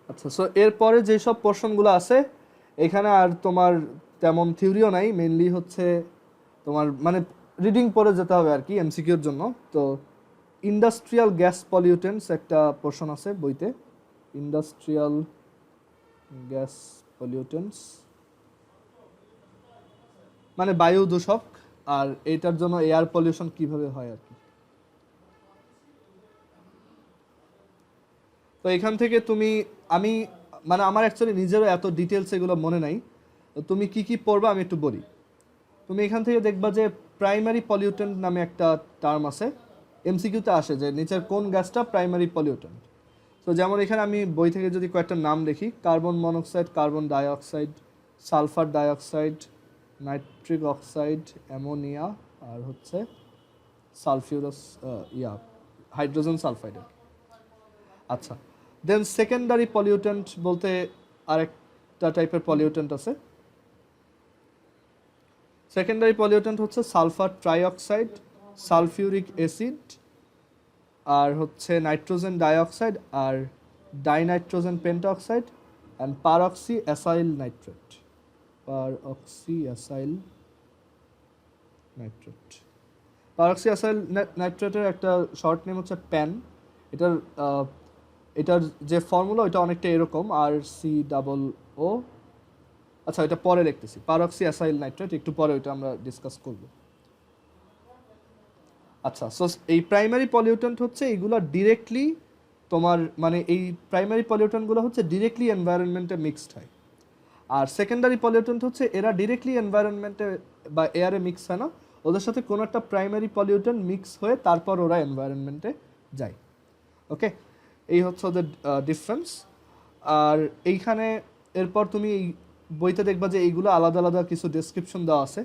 আচ্ছা, সো এরপরে যেসব পোর্শনগুলো আছে এখানে আর তোমার তেমন থিওরিও নাই, মেইনলি হচ্ছে তোমার মানে রিডিং পড়ে যেতে হবে আর কি এমসিকিউর জন্য। তো ইন্ডাস্ট্রিয়াল গ্যাস পলিউটেন্টস একটা পোর্শন আছে বইতে, ইন্ডাস্ট্রিয়াল গ্যাস পলিউটেন্টস মানে বায়ু দূষক, আর এটার জন্য এয়ার পলিউশন কিভাবে হয় আর কি। তো এখান থেকে তুমি আমি মানে আমার অ্যাকচুয়ালি নিজেরও এত ডিটেলস এগুলো মনে নাই, তো তুমি কি কি পড়বা আমি একটু বলি। তুমি এখান থেকে দেখবা যে প্রাইমারি পলিউটেন্ট নামে একটা টার্ম আছে, এমসিকিউতে আসে যে নিচের কোন গ্যাসটা প্রাইমারি পলিউটেন্ট। তো যেমন এখানে আমি বই থেকে যদি কয়েকটা নাম লিখি, carbon monoxide, carbon dioxide, sulphur dioxide, nitric oxide, ammonia, আর হচ্ছে সালফিউরাস হাইড্রোজেন সালফাইড। আচ্ছা, দেন সেকেন্ডারি পলিউটেন্ট বলতে আরেকটা টাইপের পলিউটেন্ট আছে। সেকেন্ডারি পলিউটেন্ট হচ্ছে সালফার ট্রাইঅক্সাইড, সালফিউরিক অ্যাসিড, আর হচ্ছে নাইট্রোজেন ডাইঅক্সাইড, আর dinitrogen pentoxide, and peroxy acyl nitrate. Peroxy acyl nitrate, peroxy acyl নাইট্রেটের একটা শর্ট নেম হচ্ছে প্যান। এটার এটার যে ফর্মুলা ওইটা অনেকটা এরকম, আর সি ডাবল ও। আচ্ছা, এটা পরে লিখতেছি, পারঅক্সি অ্যাসাইল নাইট্রেট একটু পরে ওইটা আমরা ডিসকাস করব। আচ্ছা, সো এই প্রাইমারি পলিউটেন্ট হচ্ছে এইগুলো ডিরেক্টলি তোমার মানে এই প্রাইমারি পলিউটেন্টগুলো হচ্ছে ডিরেক্টলি এনভায়রনমেন্টে মিক্সড হয়, আর সেকেন্ডারি পলিউটেন্ট হচ্ছে এরা ডিরেক্টলি এনভায়রনমেন্টে বা এয়ারে মিক্স হয় না, ওদের সাথে কোনো একটা প্রাইমারি পলিউটেন্ট মিক্স হয়ে তারপর ওরা এনভায়রনমেন্টে যায়। ওকে, এই হচ্ছে ওদের ডিফারেন্স। আর এইখানে এরপর তুমি এই বইতে দেখবা যে এইগুলো আলাদা আলাদা কিছু ডেসক্রিপশন দেওয়া আছে,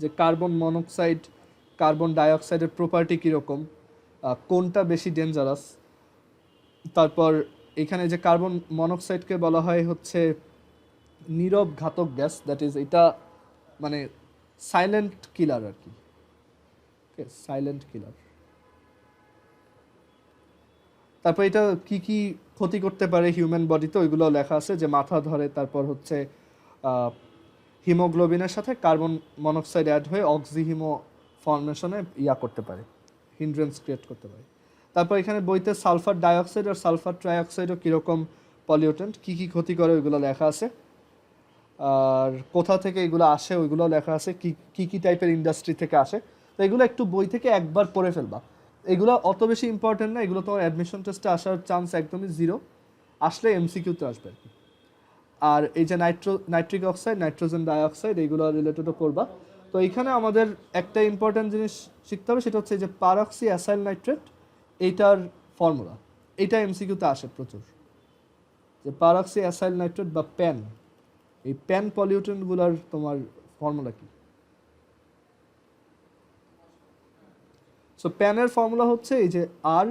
যে কার্বন মনোক্সাইড, কার্বন ডাইঅক্সাইডের প্রপার্টি কীরকম, কোনটা বেশি ডেঞ্জারাস। তারপর এখানে যে কার্বন মনোক্সাইডকে বলা হয় হচ্ছে নীরব ঘাতক গ্যাস, দ্যাট ইজ এটা মানে সাইলেন্ট কিলার আর কি। ওকে, সাইলেন্ট কিলার। তারপর এটা কি কি ক্ষতি করতে পারে হিউম্যান বডিতে ওইগুলো লেখা আছে, যে মাথা ধরে, তারপর হচ্ছে হিমোগ্লোবিনের সাথে কার্বন মনোক্সাইড অ্যাড হয়ে অক্সিহিমো ফর্মেশনে করতে পারে, হিন্ড্রেন্স ক্রিয়েট করতে পারে। তারপর এখানে বইতে সালফার ডাইঅক্সাইড আর সালফার ট্রাইঅক্সাইডও কীরকম পলিউটেন্ট, কী কী ক্ষতি করে ওইগুলো লেখা আছে, আর কোথা থেকে এগুলো আসে ওইগুলো লেখা আছে, কী কী টাইপের ইন্ডাস্ট্রি থেকে আসে। তো এগুলো একটু বই থেকে একবার পড়ে ফেলবা, এগুলো অত বেশি ইম্পর্টেন্ট না, এগুলো তোমার অ্যাডমিশন টেস্টে আসার চান্স একদমই জিরো, আসলে এমসিকিউতে আসবে আর কি। আর এই যে নাইট্রিক অক্সাইড, নাইট্রোজেন ডাইঅক্সাইড, এইগুলো রিলেটেডও পড়বা। তো এখানে আমাদের একটা ইম্পর্টেন্ট জিনিস শিখতে হবে, সেটা হচ্ছে যে পারঅক্সি অ্যাসাইল নাইট্রেট, এইটার ফর্মুলা, এইটা এমসিকিউতে আসে প্রচুর, যে পারঅক্সি অ্যাসাইল নাইট্রেট বা প্যান, এই প্যান পলিউটেন্টগুলোর তোমার ফর্মুলা কি। সো প্যানের ফর্মুলা হচ্ছে এই যে আর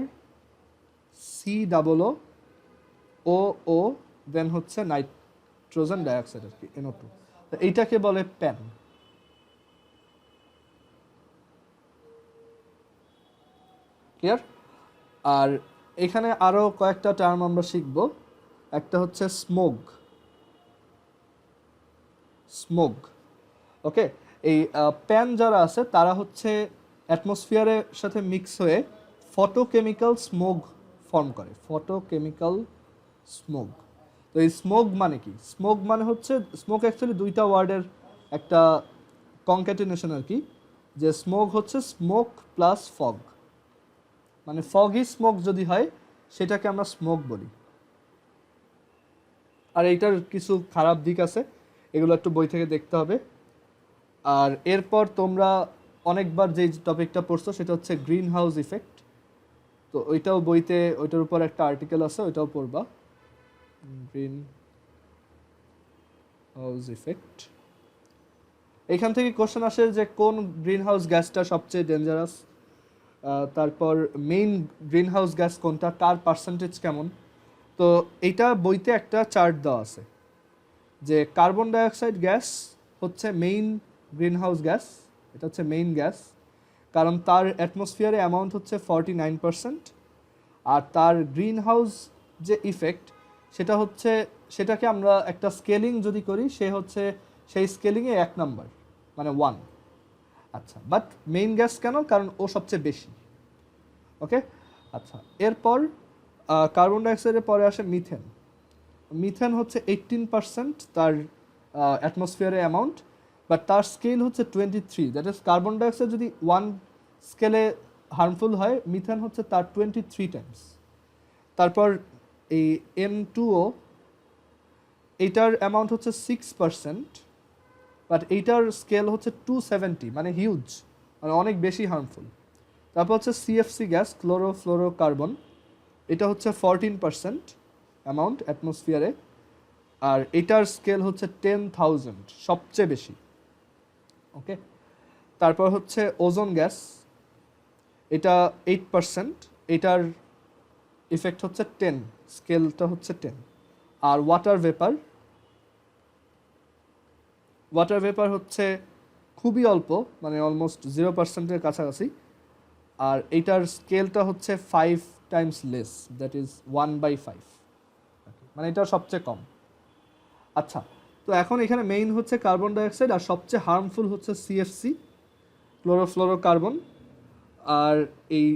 সি ডাবল ও ও ও দেন হচ্ছে নাইট্রোজেন ডাইঅক্সাইড আর কি, NO2। তো এইটাকে বলে প্যান। ক্লিয়ার? আর এখানে আরও কয়েকটা টার্ম আমরা শিখব। একটা হচ্ছে স্মোক। স্মোক, ওকে। এই প্যান যারা আছে তারা হচ্ছে অ্যাটমসফিয়ারের সাথে মিক্স হয়ে ফটোকেমিক্যাল স্মোক ফর্ম করে, ফটোকেমিক্যাল স্মোক। তো এই স্মোক মানে কি? স্মোক মানে হচ্ছে, স্মোক অ্যাকচুয়ালি দুইটা ওয়ার্ডের একটা কনক্যাটিনেশন আর কি, যে স্মোক হচ্ছে স্মোক প্লাস ফগ, মানে ফগই স্মোক যদি হয় সেটাকে আমরা স্মোক বলি। আর এইটার কিছু খারাপ দিক আছে, এগুলো একটু বই থেকে দেখতে হবে। আর এরপর তোমরা অনেকবার যে টপিকটা পড়ছো সেটা হচ্ছে গ্রিন হাউস ইফেক্ট, তো ওইটাও বইতে, ওইটার উপর একটা আর্টিকেল আছে, ওইটাও পড়বা, গ্রিন হাউস ইফেক্ট। এখান থেকে কোশ্চেন আসে যে কোন গ্রিন হাউস গ্যাসটা সবচেয়ে ডেঞ্জারাস, তারপর মেইন গ্রিন হাউস গ্যাস কোনটা, কার পার্সেন্টেজ কেমন। তো এইটা বইতে একটা চার্ট দেওয়া আছে, যে কার্বন ডাইঅক্সাইড গ্যাস হচ্ছে মেইন গ্রিন হাউস গ্যাস, এটা হচ্ছে মেইন গ্যাস, কারণ তার অ্যাটমসফিয়ারে অ্যামাউন্ট হচ্ছে 49%, আর তার গ্রিন হাউস যে ইফেক্ট সেটা হচ্ছে, সেটাকে আমরা একটা স্কেলিং যদি করি, সেই স্কেলিংয়ে 1 নাম্বার, মানে 1। আচ্ছা, বাট মেইন গ্যাস কেন? কারণ ও সবচেয়ে বেশি। ওকে, আচ্ছা, এরপর কার্বন ডাইঅক্সাইডের পরে আসে মিথেন। মিথেন হচ্ছে 18% তার অ্যাটমসফিয়ারে অ্যামাউন্ট, বাট তার স্কেল হচ্ছে 23। দ্যাট ইজ কার্বন ডাইঅক্সাইড যদি 1 স্কেলে হার্মফুল হয়, মিথেন হচ্ছে তার 23 টাইমস। তারপর এই N2O, এইটার অ্যামাউন্ট হচ্ছে 6%, বাট এইটার স্কেল হচ্ছে 270, মানে হিউজ, মানে অনেক বেশি হার্মফুল। তারপর হচ্ছে সিএফসি গ্যাস, ক্লোরোফ্লোরোকার্বন, এটা হচ্ছে 14% অ্যামাউন্ট অ্যাটমসফিয়ারে, আর এটার স্কেল হচ্ছে 10,000, সবচেয়ে বেশি। ওকে, তারপর হচ্ছে ওজোন গ্যাস, এটা 8%, এটার ইফেক্ট হচ্ছে 10, স্কেলটা হচ্ছে 10। আর ওয়াটার ভেপার হচ্ছে খুবই অল্প, মানে অলমোস্ট 0%-এর কাছাকাছি, আর এইটার স্কেলটা হচ্ছে 5 টাইমস লেস, দ্যাট ইজ 1/5, মানে এটা সবচেয়ে কম। আচ্ছা, তো এখন এখানে মেইন হচ্ছে কার্বন ডাইঅক্সাইড, আর সবচেয়ে হার্মফুল হচ্ছে সিএফসি, ক্লোরোফ্লোরোকার্বন। আর এই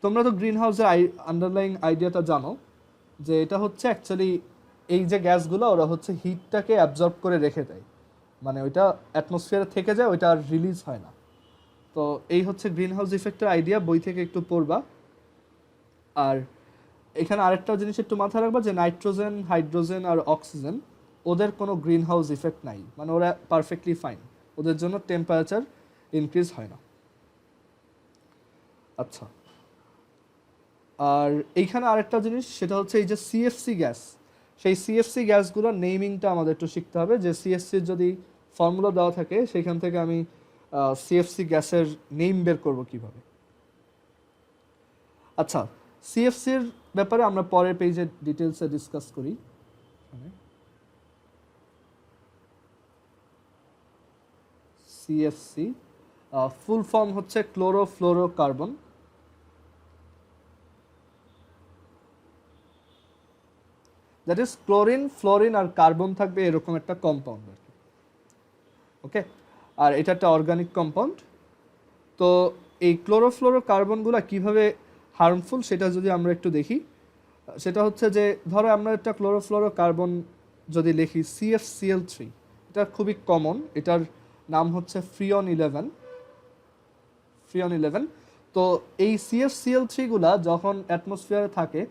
তোমরা তো গ্রিন হাউসের আন্ডারলাইং আইডিয়াটা জানো, যে এটা হচ্ছে অ্যাকচুয়ালি এই যে গ্যাসগুলো, ওরা হচ্ছে হিটটাকে অ্যাবজর্ব করে রেখে দেয়, মানে ওইটা অ্যাটমসফিয়ারে থেকে যায়, ওইটা আর রিলিজ হয় না। তো এই হচ্ছে গ্রিন হাউস ইফেক্টের আইডিয়া, বই থেকে একটু পড়বা। আর এখানে আরেকটা জিনিস একটু মাথায় রাখবা, যে নাইট্রোজেন, হাইড্রোজেন আর অক্সিজেন, ওদের কোনো গ্রিন হাউস ইফেক্ট নাই, মানে ওরা পারফেক্টলি ফাইন, ওদের জন্য টেম্পারেচার ইনক্রিজ হয় না। আচ্ছা, আর এইখানে আরেকটা জিনিস, সেটা হচ্ছে এই যে সিএফসি গ্যাস, সেই সিএফসি গ্যাসগুলোর নেমিংটা আমাদের একটু শিখতে হবে, যে সিএফসির যদি ফর্মুলা দেওয়া থাকে, সেখান থেকে আমি সিএফসি গ্যাসের নেম বের করব কিভাবে। আচ্ছা, সিএফসির ব্যাপারে আমরা পরের পেজে ডিটেলসে ডিসকাস করি। সিএফসি ফুল ফর্ম হচ্ছে chlorofluorocarbon. That is chlorine, fluorine আর কার্বন থাকবে, এরকম একটা কম্পাউন্ড আর কি। ওকে, আর এটা একটা অর্গানিক কম্পাউন্ড। তো এই ক্লোরোফ্লোরোকার্বনগুলো কিভাবে হার্মফুল, সেটা যদি আমরা একটু দেখি, সেটা হচ্ছে যে ধরো আমরা একটা ক্লোরোফ্লোরোকার্বন যদি লিখি CFCl3, এটা খুবই কমন, এটার নাম হচ্ছে ফ্রিয়ন 11। তো এই CFCl3গুলা যখন অ্যাটমসফিয়ারে থাকে,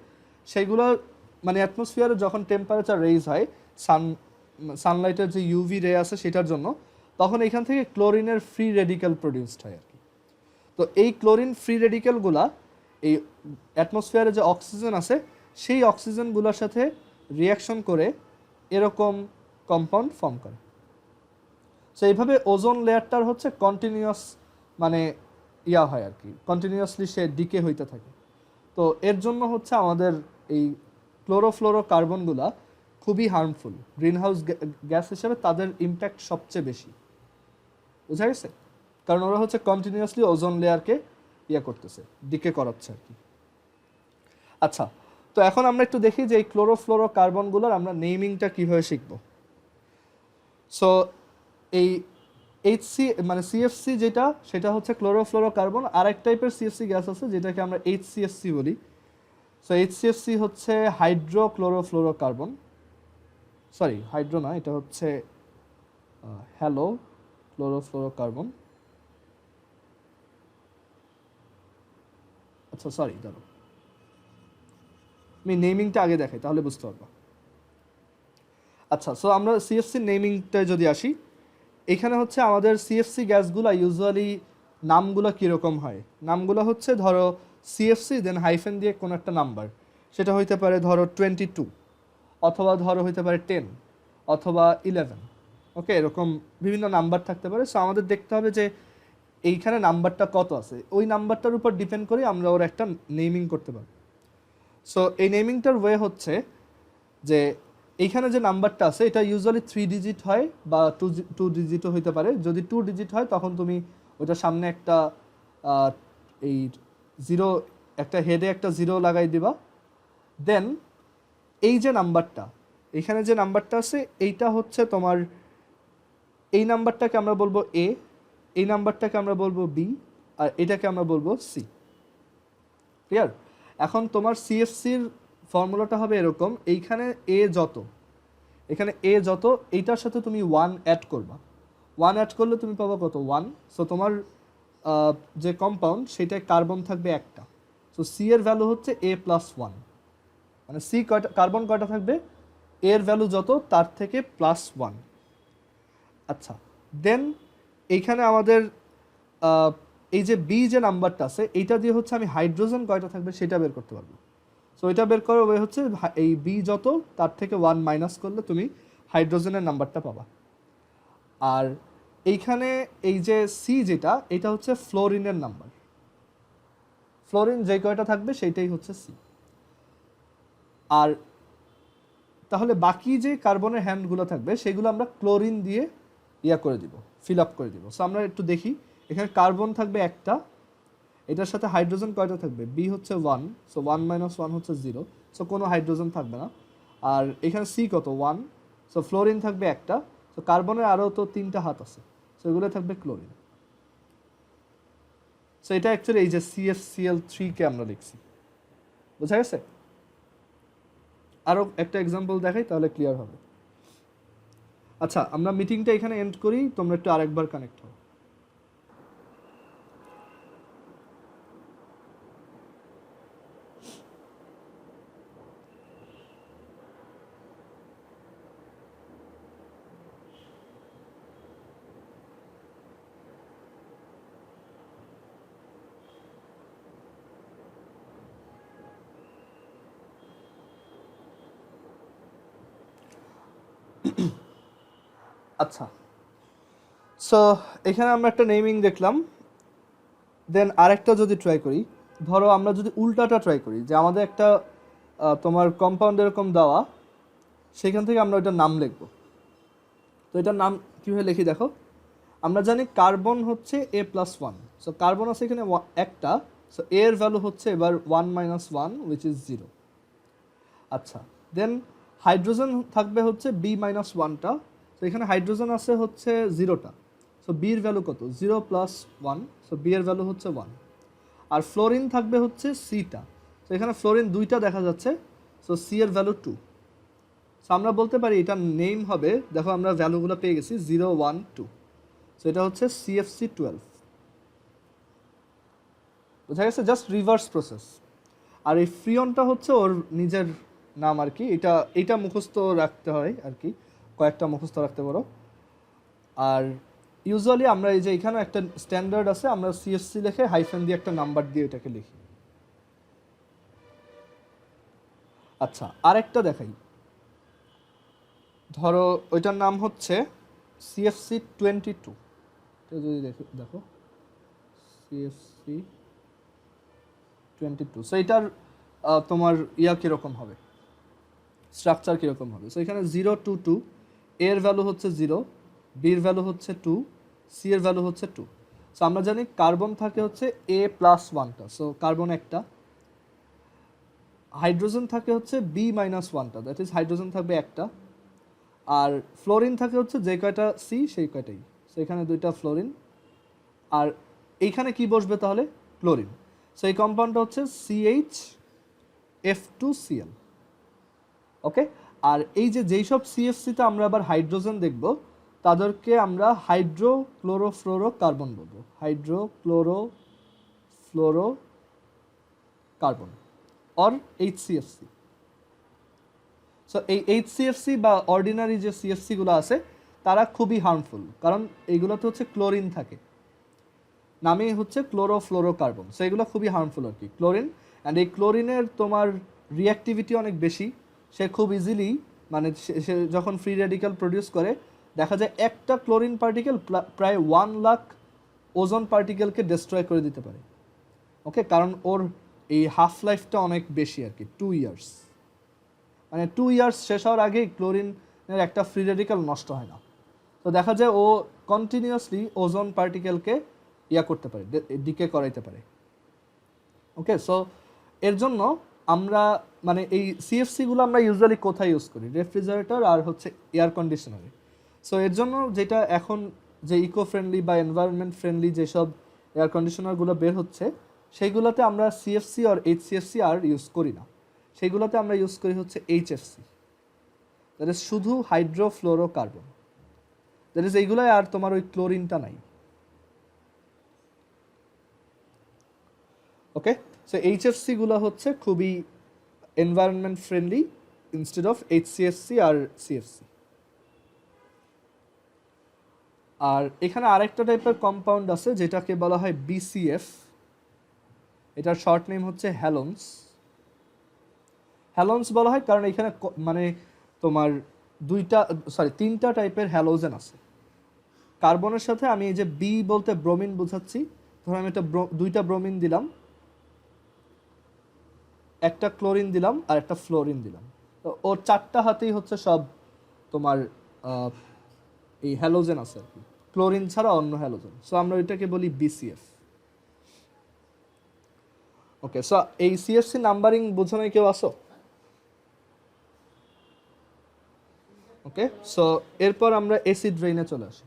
সেইগুলো মানে অ্যাটমসফিয়ারে যখন টেম্পারেচার রেইজ হয় সানলাইটের যে ইউভি রে আছে সেটার জন্য, তখন এখান থেকে ক্লোরিনের ফ্রি রেডিক্যাল প্রডিউসড হয় আর কি। তো এই ক্লোরিন ফ্রি রেডিক্যালগুলা এই অ্যাটমসফিয়ারে যে অক্সিজেন আছে, সেই অক্সিজেনগুলোর সাথে রিয়াকশন করে এরকম কম্পাউন্ড ফর্ম করে। সো এইভাবে ওজোন লেয়ারটার হচ্ছে কন্টিনিউয়াস, মানে হয় আর কি, কন্টিনিউয়াসলি সে ডিকে হইতে থাকে। তো এর জন্য হচ্ছে আমাদের এই ক্লোরোফ্লোরোকার্বনগুলা খুবই হার্মফুল, গ্রিনহাউস গ্যাস হিসেবে তাদের ইম্প্যাক্ট সবচেয়ে বেশি। বুঝা গেছে? কারণ ওরা হচ্ছে কন্টিনিউয়াসলি ওজোন লেয়ারকে করতেছে, ডিকে করাচ্ছে আর কি। আচ্ছা, তো এখন আমরা একটু দেখি যে এই ক্লোরোফ্লোরোকার্বনগুলোর আমরা নেমিংটা কীভাবে শিখব। সো এই মানে সিএফসি যেটা, সেটা হচ্ছে ক্লোরোফ্লোরোকার্বন। আরেক টাইপের সিএফসি গ্যাস আছে যেটাকে আমরা HCFC বলি। সো HCFC হচ্ছে হাইড্রোক্লোরোফ্লোরোকার্বন, সরি হাইড্রো না, এটা হচ্ছে হ্যালো ক্লোরোফ্লোরোকার্বন। আচ্ছা সরি, ধরো আমি নেমিংটা আগে দেখাই, তাহলে বুঝতে পারবো। আচ্ছা, সো আমরা সিএফসি নেমিংটা যদি আসি, এখানে হচ্ছে আমাদের সিএফসি গ্যাসগুলো ইউজুয়ালি নামগুলো কীরকম হয়। নামগুলো হচ্ছে ধরো সিএফসি দেন হাইফেন দিয়ে কোনো একটা নাম্বার, সেটা হইতে পারে ধরো 22, অথবা ধরো হইতে পারে 10, অথবা 11। ওকে, এরকম বিভিন্ন নাম্বার থাকতে পারে। সো আমাদের দেখতে হবে যে এইখানে নাম্বারটা কত আছে, ওই নাম্বারটার উপর ডিপেন্ড করে আমরা ওর একটা নেমিং করতে পারি। সো এই নেমিংটার ওয়ে হচ্ছে যে এইখানে যে নাম্বারটা আছে এটা ইউজুয়ালি 3 ডিজিট হয়, বা 2 ডিজিটও হইতে পারে। যদি 2 ডিজিট হয় তখন তুমি ওইটার সামনে একটা এই জিরো, একটা হেডে একটা জিরো লাগাই দিবা। দেন এই যে নাম্বারটা, এখানে যে নাম্বারটা আছে এইটা হচ্ছে তোমার, এই নাম্বারটাকে আমরা বলবো এ, এই নাম্বারটাকে আমরা বলবো বি, আর এটাকে আমরা বলবো সি। ক্লিয়ার? এখন তোমার সিএফসির ফর্মুলাটা হবে এরকম, এইখানে এ যত, এখানে এ যত, এইটার সাথে তুমি 1 অ্যাড করবা, 1 অ্যাড করলে তুমি পাবা কত 1। সো তোমার যে কম্পাউন্ড সেটায় কার্বন থাকবে একটা, সো সি এর ভ্যালু হচ্ছে এ প্লাস 1, মানে সি কয়টা কার্বন কয়টা থাকবে, এর ভ্যালু যত তার থেকে প্লাস 1। আচ্ছা, দেন এইখানে আমাদের এই যে বি যে নাম্বারটা আছে এইটা দিয়ে হচ্ছে আমি হাইড্রোজেন কয়টা থাকবে সেটা বের করতে পারবো। সো এটা বের করার ওয়ে হচ্ছে এই বি যত তার থেকে 1 মাইনাস করলে তুমি হাইড্রোজেনের নাম্বারটা পাবা। আর এইখানে এই যে সি যেটা, এটা হচ্ছে ফ্লোরিনের নাম্বার, ফ্লোরিন যে কয়টা থাকবে সেইটাই হচ্ছে সি। আর তাহলে বাকি যে কার্বনের হ্যান্ডগুলো থাকবে সেগুলো আমরা ক্লোরিন দিয়ে ইয়া করে দিব, ফিল আপ করে দিব। সো আমরা একটু দেখি, এখানে কার্বন থাকবে একটা, এটার সাথে হাইড্রোজেন কয়টা থাকবে, বি হচ্ছে 1, সো 1 মাইনাস 1 হচ্ছে 0, সো কোনো হাইড্রোজেন থাকবে না। আর এখানে সি কত 1, সো ফ্লোরিন থাকবে একটা, সো কার্বনের আরও তো 3টা হাত আছে, সো এগুলো থাকবে ক্লোরিন। সো এটা অ্যাকচুয়ালি এই যে CFCl3 কে আমরা লিখছি, বোঝা গেছে? আরও একটা এক্সাম্পল দেখাই তাহলে ক্লিয়ার হবে। আচ্ছা, আমরা মিটিংটা এখানে এন্ড করি, তোমরা একটু আরেকবার কানেক্ট হও। আচ্ছা, সো এখানে আমরা একটা নেমিং দেখলাম। দেন আরেকটা যদি ট্রাই করি, ধরো আমরা যদি উল্টাটা ট্রাই করি, যে আমাদের একটা তোমার কম্পাউন্ড এরকম দেওয়া, সেখান থেকে আমরা ওইটার নাম লিখব। তো এটার নাম কীভাবে লিখি দেখো, আমরা জানি কার্বন হচ্ছে এ প্লাস 1, সো কার্বন আছে এখানে একটা, সো এর ভ্যালু হচ্ছে এবার 1 মাইনাস 1 উইচ ইজ 0। আচ্ছা, দেন হাইড্রোজেন থাকবে হচ্ছে বি মাইনাস 1টা, তো এখানে হাইড্রোজেন আছে হচ্ছে 0টা, সো বির ভ্যালু কত 0 প্লাস 1, সো বি এর ভ্যালু হচ্ছে 1। আর ফ্লোরিন থাকবে হচ্ছে সিটা, তো এখানে ফ্লোরিন 2টা দেখা যাচ্ছে, সো সি এর ভ্যালু 2। সো আমরা বলতে পারি এটার নেম হবে, দেখো আমরা ভ্যালুগুলো পেয়ে গেছি 0 1 2, সো এটা হচ্ছে CFC12। বোঝা গেছে? Just reverse process. আর এই ফ্রিয়নটা হচ্ছে ওর নিজের নাম আর কি, এটা মুখস্থ রাখতে হয় আর কি, কয়েকটা মুখস্থ রাখতে পারো। আর ইউজুয়ালি আমরা এই যে এখানে একটা স্ট্যান্ডার্ড আছে, আমরা CFC লিখে হাইফেন দিয়ে একটা নাম্বার দিয়ে এটাকে লিখি। আচ্ছা, আরেকটা দেখাই, ধরো ওইটার নাম হচ্ছে CFC22, যদি দেখো CFC22, সো এটার তোমার ইয়া কীরকম হবে, স্ট্রাকচার কীরকম হবে। সো এখানে 0 2 2, এর ভ্যালু হচ্ছে 0, বির ভ্যালু হচ্ছে 2, সি এর ভ্যালু হচ্ছে 2। সো আমরা জানি কার্বন থাকে হচ্ছে এ প্লাস 1টা, সো কার্বন একটা, হাইড্রোজেন থাকে হচ্ছে বি মাইনাস 1টা, দ্যাট ইজ হাইড্রোজেন থাকবে একটা, আর ফ্লোরিন থাকে হচ্ছে যে কয়টা সি সেই কয়টাই, সো এখানে 2টা ফ্লোরিন, আর এইখানে কি বসবে তাহলে ক্লোরিন। সো এই কম্পাউন্ডটা হচ্ছে CHF2Cl। ওকে, আর এই যে যেই সব CFCতে আমরা আবার হাইড্রোজেন দেখব তাদেরকে আমরা হাইড্রোক্লোরোফ্লোরো কার্বন বলবো, হাইড্রোক্লোরোফ্লোরো কার্বন অর HCFC। সো এই HCFC বা অর্ডিনারি যে CFC গুলো আছে তারা খুবই হার্মফুল, কারণ এইগুলোতে হচ্ছে ক্লোরিন থাকে, নামেই হচ্ছে ক্লোরোফ্লোরোকার্বন, সো এগুলো খুবই হার্মফুল আর কি ক্লোরিন। অ্যান্ড এই ক্লোরিনের তোমার রিঅ্যাক্টিভিটি অনেক বেশি, সে খুব ইজিলি মানে সে যখন ফ্রি রেডিক্যাল প্রডিউস করে দেখা যায় একটা ক্লোরিন পার্টিকেল প্রায় 1 লাখ ওজন পার্টিকেলকে ডিস্ট্রয় করে দিতে পারে। ওকে, কারণ ওর এই হাফ লাইফটা অনেক বেশি আর কি, 2 ইয়ার্স, মানে 2 ইয়ার্স শেষ হওয়ার আগেই ক্লোরিনের একটা ফ্রি রেডিক্যাল নষ্ট হয় না। তো দেখা যায় ও কন্টিনিউয়াসলি ওজন পার্টিকেলকে ইয়া করতে পারে, ডিকে করাইতে পারে। ওকে, সো এর জন্য আমরা মানে এই সিএফসিগুলো আমরা ইউজুয়ালি কোথায় ইউজ করি? রেফ্রিজারেটর আর হচ্ছে এয়ার কন্ডিশনারে। সো এর জন্য যেটা এখন যে ইকো ফ্রেন্ডলি বা এনভায়রনমেন্ট ফ্রেন্ডলি যেসব এয়ার কন্ডিশনারগুলো বের হচ্ছে সেইগুলোতে আমরা সিএফসি আর এইচসিএফসি আর ইউজ করি না, সেইগুলোতে আমরা ইউজ করি হচ্ছে এইচএফসি, দ্যাট ইজ শুধু হাইড্রোফ্লোরোকার্বন, দ্যাট ইজ এইগুলোয় আর তোমার ওই ক্লোরিনটা নাই। ওকে, সো এইচএফসিগুলো হচ্ছে খুবই environment friendly instead of HCFC আর সিএফসি। আর এখানে আরেকটা টাইপের কম্পাউন্ড আছে যেটাকে বলা হয় বিসিএফ, এটার শর্ট নেম হচ্ছে হ্যালোনস। হ্যালোনস বলা হয় কারণ এখানে মানে তোমার তিনটা টাইপের হ্যালোজেন আছে। কার্বনের সাথে আমি এই যে বি বলতে ব্রোমিন বোঝাচ্ছি, ধরো আমি একটা দুইটা ব্রোমিন দিলাম, একটা ক্লোরিন দিলাম আর একটা ফ্লোরিন দিলাম, তো ওর চারটা হাতেই হচ্ছে সব তোমার এই হ্যালোজেন আছে আর কি, ক্লোরিন ছাড়া অন্য হ্যালোজেন। সো আমরা এটাকে বলি বিসিএফ। ওকে, সো এই সিএফসি নাম্বারিং বোঝানোয় কেউ আসো? ওকে, সো এরপর আমরা অ্যাসিড রেইনে চলে আসি।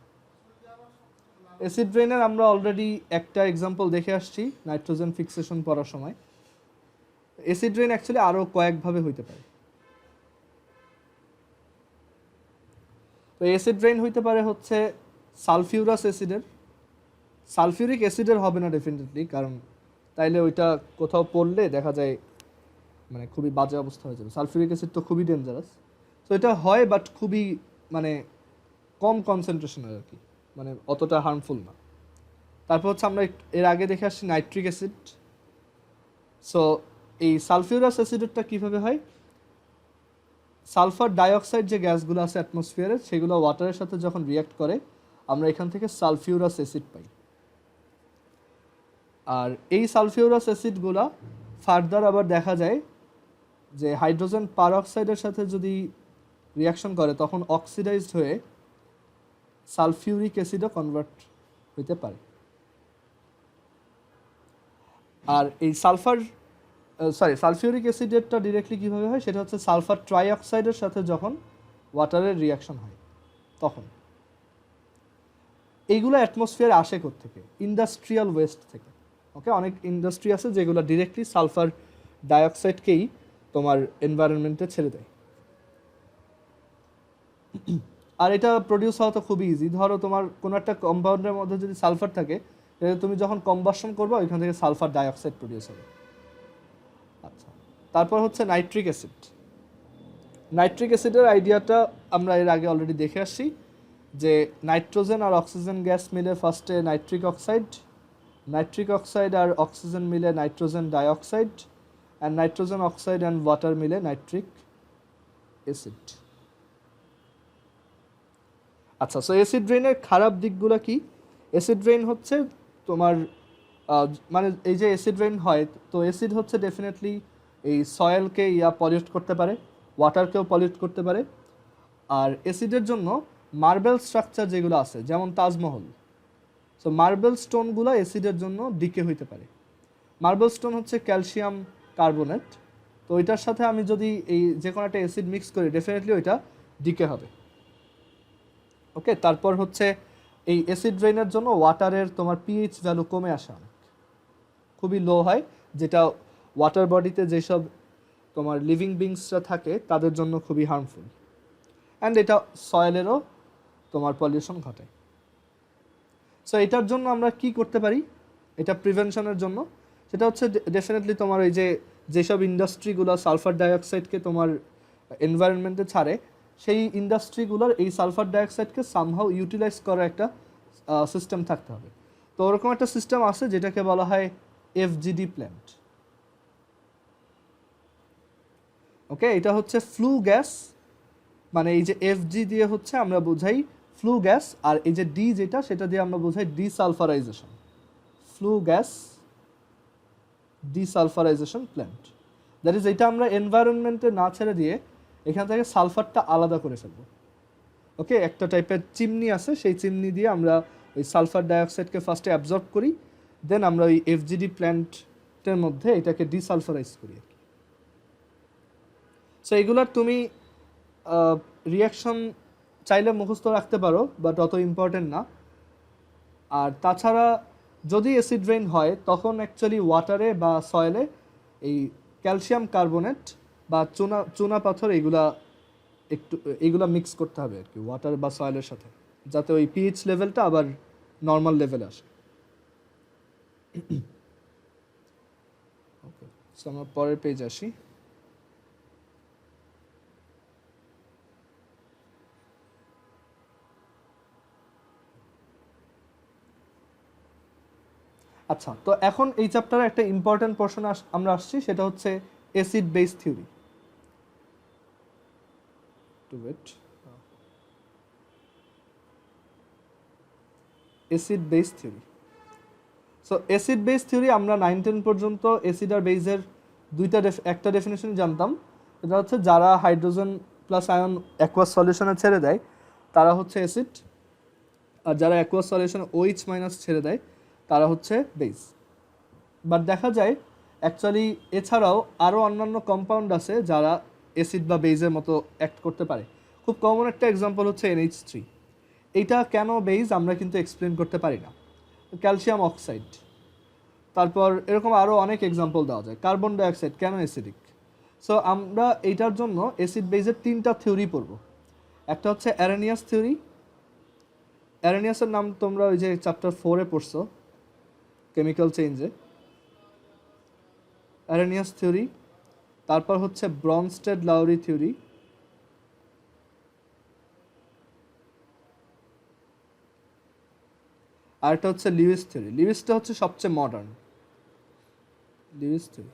অ্যাসিড রেইনের আমরা অলরেডি একটা এক্সাম্পল দেখে আসছি নাইট্রোজেন ফিক্সেশন পড়ার সময়। অ্যাসিড রেইন অ্যাকচুয়ালি আরও কয়েকভাবে হইতে পারে। তো অ্যাসিড রেইন হইতে পারে হচ্ছে সালফিউরাস অ্যাসিডের, সালফিউরিক অ্যাসিডের হবে না ডেফিনেটলি, কারণ তাইলে ওইটা কোথাও পড়লে দেখা যায় মানে খুবই বাজে অবস্থা হয়ে যাবে। সালফিউরিক অ্যাসিড তো খুবই ডেঞ্জারাস। তো এটা হয় বাট খুবই মানে কম কনসেন্ট্রেশনের আর কি, মানে অতটা হার্মফুল না। তারপর হচ্ছে আমরা এর আগে দেখে আসছি নাইট্রিক অ্যাসিড। সো এই সালফিউরাস অ্যাসিডেরটা কীভাবে হয়? সালফার ডাইঅক্সাইড যে গ্যাসগুলো আছে অ্যাটমসফিয়ারে সেগুলো ওয়াটারের সাথে যখন রিয়াক্ট করে আমরা এখান থেকে সালফিউরাস অ্যাসিড পাই। আর এই সালফিউরাস অ্যাসিডগুলো ফার্দার আবার দেখা যায় যে হাইড্রোজেন পারঅক্সাইডের সাথে যদি রিয়াকশন করে তখন অক্সিডাইজড হয়ে সালফিউরিক অ্যাসিডও কনভার্ট হইতে পারে। আর এই সালফিউরিক অ্যাসিডেরটা ডিরেক্টলি কীভাবে হয় সেটা হচ্ছে সালফার ট্রাইঅক্সাইডের সাথে যখন ওয়াটারের রিয়াকশন হয় তখন। এইগুলো অ্যাটমসফিয়ারে আসে থেকে ইন্ডাস্ট্রিয়াল ওয়েস্ট থেকে। ওকে, অনেক ইন্ডাস্ট্রি আছে যেগুলো ডিরেক্টলি সালফার ডাইঅক্সাইডকেই তোমার এনভায়রনমেন্টে ছেড়ে দেয়। আর এটা প্রডিউস হওয়া তো খুবই ইজি। ধরো তোমার কোনো একটা কম্পাউন্ডের মধ্যে যদি সালফার থাকে, তুমি যখন কম্বাসন করবে ওইখান থেকে সালফার ডাইঅক্সাইড প্রডিউস হবে। আচ্ছা, তারপর হচ্ছে নাইট্রিক অ্যাসিড। নাইট্রিক অ্যাসিডের আইডিয়াটা আমরা এর আগে অলরেডি দেখে আসছি যে নাইট্রোজেন আর অক্সিজেন গ্যাস মিলে ফার্স্টে নাইট্রিক অক্সাইড, নাইট্রিক অক্সাইড আর অক্সিজেন মিলে nitrogen dioxide, and nitrogen oxide and water মিলে নাইট্রিক অ্যাসিড। আচ্ছা, সো অ্যাসিড রেইনের খারাপ দিকগুলো কি? অ্যাসিড রেইন হচ্ছে তোমার মানে এই যে অ্যাসিড রেইন হয়, তো অ্যাসিড হচ্ছে ডেফিনেটলি এই সয়েলকে পলিউট করতে পারে, ওয়াটারকেও পলিউট করতে পারে। আর অ্যাসিডের জন্য মার্বেল স্ট্রাকচার যেগুলো আছে যেমন তাজমহল, সো মার্বেল স্টোনগুলো অ্যাসিডের জন্য ডিকে হইতে পারে। মার্বেল স্টোন হচ্ছে ক্যালসিয়াম কার্বনেট, তো ওইটার সাথে আমি যদি এই যে কোনো একটা অ্যাসিড মিক্স করি ডেফিনেটলি ওইটা ডিকে হবে। ওকে, তারপর হচ্ছে এই অ্যাসিড রেইনের জন্য ওয়াটারের তোমার পিএইচ ভ্যালু কমে আসে, অনেক খুবই লো হয়, যেটা ওয়াটার বডিতে যেসব তোমার লিভিং বিংসরা থাকে তাদের জন্য খুবই হার্মফুল। অ্যান্ড এটা সয়েলেরও তোমার পলিউশন ঘটায়। সো এটার জন্য আমরা কি করতে পারি, এটা প্রিভেনশনের জন্য? সেটা হচ্ছে ডেফিনেটলি তোমার এই যেসব ইন্ডাস্ট্রিগুলো সালফার ডাইঅক্সাইডকে তোমার এনভায়রনমেন্টে ছাড়ে, সেই ইন্ডাস্ট্রিগুলোর এই সালফার ডাইঅক্সাইডকে সামহাও ইউটিলাইজ করার একটা সিস্টেম থাকতে হবে। তো ওরকম একটা সিস্টেম আছে যেটাকে বলা হয় এফজিডি প্ল্যান্ট। ওকে, এটা হচ্ছে ফ্লু গ্যাস, মানে এই যে এফজি দিয়ে হচ্ছে আমরা বোঝাই ফ্লু গ্যাস, আর এই যে ডি যেটা সেটা দিয়ে আমরা বোঝাই desulphurisation. Flue gas desulphurisation plant, that is এটা আমরা এনভায়রনমেন্টে না ছেড়ে দিয়ে এখান থেকে সালফারটা আলাদা করে ফেলবো। ওকে, একটা টাইপের চিমনি আছে, সেই চিমনি দিয়ে আমরা ওই সালফার ডাইঅক্সাইডকে ফার্স্টে অ্যাবজর্ব করি, দেন আমরা ওই এফজিডি প্ল্যান্টের মধ্যে এটাকে ডিসালফারাইজ করি আর কি। সো এগুলার তুমি রিয়াকশন চাইলে মুখস্থ রাখতে পারো, বাট অত ইম্পর্টেন্ট না। আর তাছাড়া যদি অ্যাসিড রেইন হয় তখন অ্যাকচুয়ালি ওয়াটারে বা সয়েলে এই ক্যালসিয়াম কার্বনেট বা চুনা পাথর এগুলা মিক্স করতে হবে আর কি ওয়াটার বা সয়েলের সাথে, যাতে ওই পিএইচ লেভেলটা আবার নর্মাল লেভেলে আসে। ওকে, সো আমরা পরের পেজ আসি। আচ্ছা, তো এখন এই চ্যাপ্টারে একটা ইম্পর্টেন্ট পোর্শন আমরা আসছি, সেটা হচ্ছে acid base theory. To wait, acid base theory. So acid base theory আমরা 9-10 পর্যন্ত অ্যাসিড আর বেসের একটা ডেফিনেশন জানতাম। এটা হচ্ছে যারা হাইড্রোজেন প্লাস আয়ন অ্যাকুয়াস সলিউশনে ছেড়ে দেয় তারা হচ্ছে অ্যাসিড, আর যারা অ্যাকুয়াস সলিউশনে OH মাইনাস ছেড়ে দেয় তারা হচ্ছে বেস। বাট দেখা যায় অ্যাকচুয়ালি এছাড়াও আরও অন্যান্য কম্পাউন্ড আছে যারা অ্যাসিড বা বেজের মতো অ্যাক্ট করতে পারে। খুব কমন একটা এক্সাম্পল হচ্ছে NH3। এইটা কেন বেজ আমরা কিন্তু এক্সপ্লেন করতে পারি না। ক্যালসিয়াম অক্সাইড, তারপর এরকম আরও অনেক এক্সাম্পল দেওয়া যায়। কার্বন ডাইঅক্সাইড কেন অ্যাসিডিক। সো আমরা এইটার জন্য অ্যাসিড বেজের 3টা থিওরি পড়ব। একটা হচ্ছে অ্যারেনিয়াস থিওরি। অ্যারেনিয়াসের নাম তোমরা ওই যে চ্যাপ্টার 4-এ পড়ছো কেমিক্যাল চেঞ্জে, অ্যারেনিয়াস থিওরি। তারপর হচ্ছে ব্রনস্টেড লাউরি থিওরি। আর একটা হচ্ছে লিউইস থিওরি। লিউইসটা হচ্ছে সবচেয়ে মডার্ন, লিউইস থিওরি।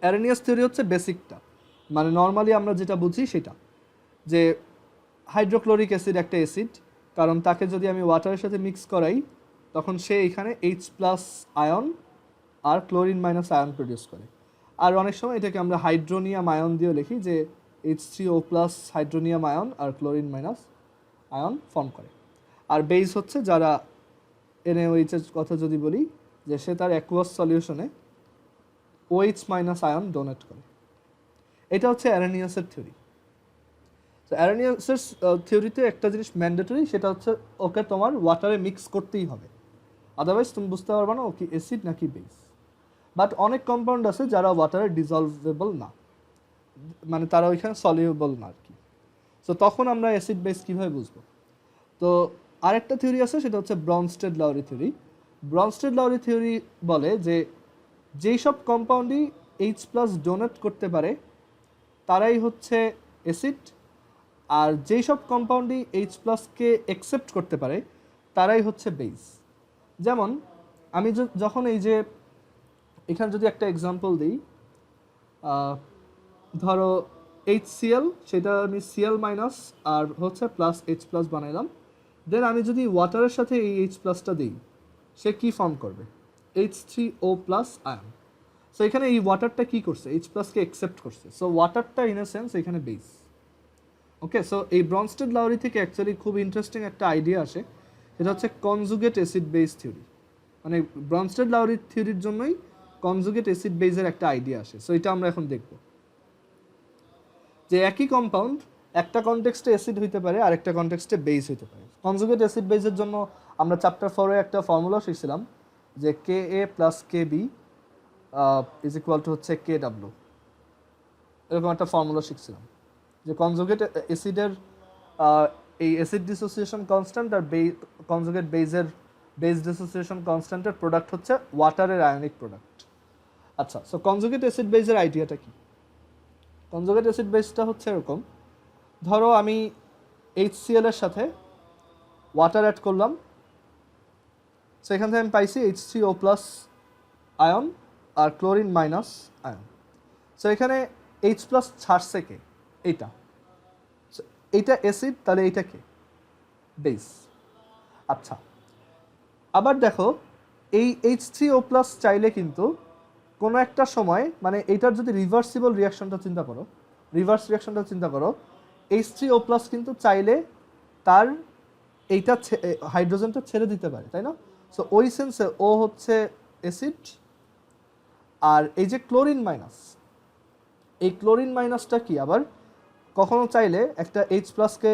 অ্যারেনিয়াস থিওরি হচ্ছে বেসিকটা, মানে নর্মালি আমরা যেটা বুঝি সেটা, যে হাইড্রোক্লোরিক অ্যাসিড একটা অ্যাসিড, কারণ তাকে যদি আমি ওয়াটারের সাথে মিক্স করাই তখন সে এখানে H+ আয়ন আর ক্লোরিন মাইনাস আয়ন প্রডিউস করে। আর অনেক সময় এটাকে আমরা হাইড্রোনিয়াম আয়ন দিয়েও লিখি, যে H3O+ হাইড্রোনিয়াম আয়ন আর ক্লোরিন মাইনাস আয়ন ফর্ম করে। আর বেস হচ্ছে যারা NaOH এর কথা যদি বলি, যে সে তার অ্যাকুয়াস সলিউশনে OH মাইনাস আয়ন ডোনেট করে। এটা হচ্ছে অ্যারেনিয়াসের থিওরি। তো অ্যারেনিয়াসের থিওরিতে একটা জিনিস ম্যান্ডেটরি, সেটা হচ্ছে ওকে তোমার ওয়াটারে মিক্স করতেই হবে, আদারওয়াইজ তুমি বুঝতে পারবে না ও কি অ্যাসিড নাকি বেস। বাট অনেক কম্পাউন্ড আছে যারা ওয়াটারে ডিজলভেবল না, মানে তারা ওইখানে সলিউবল না আর কি। সো তখন আমরা অ্যাসিড বেস কীভাবে বুঝবো। তো আরেকটা থিওরি আছে, সেটা হচ্ছে ব্রনস্টেড লাউরি থিওরি। ব্রনস্টেড লাউরি থিওরি বলে যে যেই সব কম্পাউন্ডই H+ ডোনেট করতে পারে তারাই হচ্ছে অ্যাসিড, আর যেই সব কম্পাউন্ডই H+কে অ্যাকসেপ্ট করতে পারে তারাই হচ্ছে বেস। যেমন আমি যখন এই যে এখানে যদি একটা এক্সাম্পল দিই, ধরো HCl, সেটা আমি Cl মাইনাস আর হচ্ছে প্লাস H+ বানাইলাম। দেন আমি যদি ওয়াটারের সাথে এই H+টা দিই, সে কি ফর্ম করবে? H3O+ ion. সো এখানে এই ওয়াটারটা কি করছে? H+কে অ্যাকসেপ্ট করছে। সো ওয়াটারটা ইন এ সেন্স এখানে বেস। ওকে, সো এই ব্রনস্টেড লাউরি থেকে অ্যাকচুয়ালি খুব ইন্টারেস্টিং একটা আইডিয়া আসে, সেটা হচ্ছে কনজুগেট অ্যাসিড বেস থিওরি। মানে ব্রনস্টেড লাউরি থিওরির জন্যই কনজুগেট অ্যাসিড বেসের একটা আইডিয়া আসে। সো এটা আমরা এখন দেখব, যে একই কম্পাউন্ড একটা কনটেক্সটে অ্যাসিড হইতে পারে আর একটা কনটেক্সটে বেস হইতে পারে। কনজুগেট অ্যাসিড বেসের জন্য আমরা চ্যাপ্টার 4-এ একটা ফর্মুলা শিখছিলাম, যে Ka + Kb = হচ্ছে Kw। এরকম একটা ফর্মুলা শিখছিলাম, যে কনজুগেট অ্যাসিডের এই অ্যাসিড ডিসোসিয়েশন কনস্ট্যান্ট আর কনজুগেট বেসের বেস ডিসোসিয়েশন কনস্ট্যান্টের প্রোডাক্ট হচ্ছে ওয়াটারের আয়নিক প্রোডাক্ট। আচ্ছা, সো কনজুগেট অ্যাসিড বেসের আইডিয়াটা কি? কনজুগেট অ্যাসিড বেসটা হচ্ছে এরকম, ধরো আমি HCl এর সাথে ওয়াটার অ্যাড করলাম, সেখান থেকে আমি পাইছি H3O+ আয়ন আর ক্লোরিন মাইনাস আয়ন। সো এখানে H+ ছাড়ছে কে? এইটা অ্যাসিড, তাহলে এইটা কে? বেস। আচ্ছা, আবার দেখো এই H3O+ চাইলে কিন্তু কোনো একটা সময়, মানে এইটার যদি রিভার্সিবল রিয়াকশনটা চিন্তা করো, H3O+ কিন্তু চাইলে তার এইটা হাইড্রোজেনটা ছেড়ে দিতে পারে, তাই না? সো ওই সেন্সে ও হচ্ছে অ্যাসিড। আর এই যে ক্লোরিন মাইনাস, এই ক্লোরিন মাইনাসটা কি আবার কখনো চাইলে একটা H প্লাসকে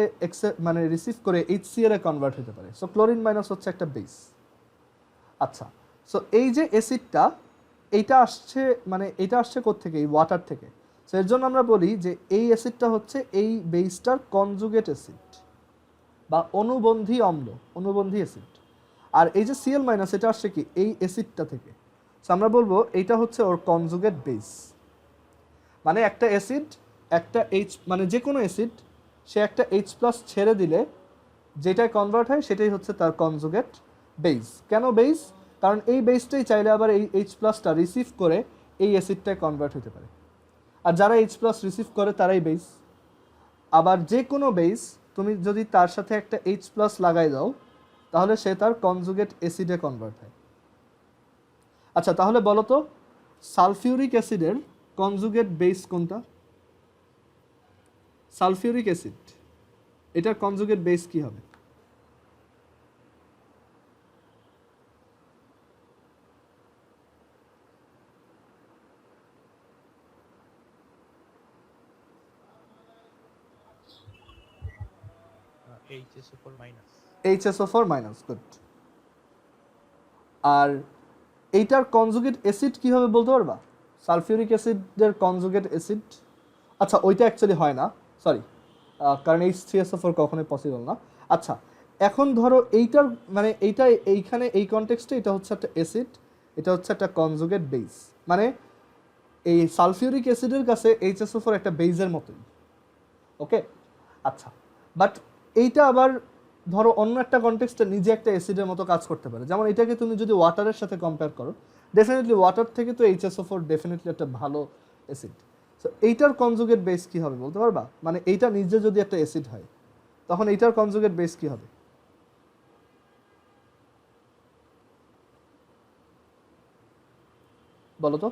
মানে রিসিভ করে HCl এ কনভার্ট হতে পারে। সো ক্লোরিন মাইনাস হচ্ছে একটা বেস। আচ্ছা, সো এই যে অ্যাসিডটা এইটা আসছে মানে এটা আসছে কোত্থেকে? এই ওয়াটার থেকে। সো এর জন্য আমরা বলি যে এই অ্যাসিডটা হচ্ছে এই বেসটার কনজুগেট অ্যাসিড বা অনুবন্ধী অম্ল, অনুবন্ধী অ্যাসিড। আর এই যে Cl মাইনাস এটা আসছে কি এই অ্যাসিডটা থেকে। সো আমরা বলবো এইটা হচ্ছে ওর কনজুগেট বেস। মানে একটা অ্যাসিড একটা মানে যে কোনো অ্যাসিড সে একটা H প্লাস ছেড়ে দিলে যেটাই কনভার্ট হয় সেটাই হচ্ছে তার কনজুগেট বেস। কেন বেস? কারণ এই বেসটাই চাইলে আবার এই H প্লাসটা রিসিভ করে এই অ্যাসিডটায় কনভার্ট হতে পারে। আর যারা H প্লাস রিসিভ করে তারাই বেস। আবার যে কোনো বেস তুমি যদি তার সাথে একটা H প্লাস লাগাই দাও তাহলে সে তার কনজুগেট অ্যাসিডে কনভার্ট হয়। আচ্ছা, তাহলে বলো তো সালফিউরিক অ্যাসিডের কনজুগেট বেস কোনটা? সালফিউরিক অ্যাসিড, এটার কনজুগেট বেস কি হবে? HSO4 minus. গুড। আর এইটার কনজুগেট অ্যাসিড কি হবে বলতে পারবা? সালফিউরিক অ্যাসিডের কনজুগেট অ্যাসিড, আচ্ছা ওইটা অ্যাকচুয়ালি হয় না, সরি, কারণ H3SO4 কখনোই পসিবল না। আচ্ছা, এখন ধরো এইটার মানে এইটা এইখানে এই কনটেক্সটে এটা হচ্ছে একটা অ্যাসিড, এটা হচ্ছে একটা কনজুগেট বেস। মানে এই সালফিউরিক অ্যাসিডের কাছে HSO4 একটা বেজের মতোই। ওকে, আচ্ছা, বাট এইটা আবার ধরো অন্য একটা কনটেক্সটে নিজে একটা অ্যাসিডের মতো কাজ করতে পারে। যেমন এটাকে তুমি যদি ওয়াটারের সাথে কম্পেয়ার করো, ডেফিনেটলি ওয়াটার থেকে তো HSO4 ডেফিনেটলি একটা ভালো অ্যাসিড। সো এইটার কনজুগেট বেস কি হবে বলতে পারবা? মানে এইটা নিজে যদি একটা অ্যাসিড হয় তখন এইটার কনজুগেট বেস কি হবে? বলো তো।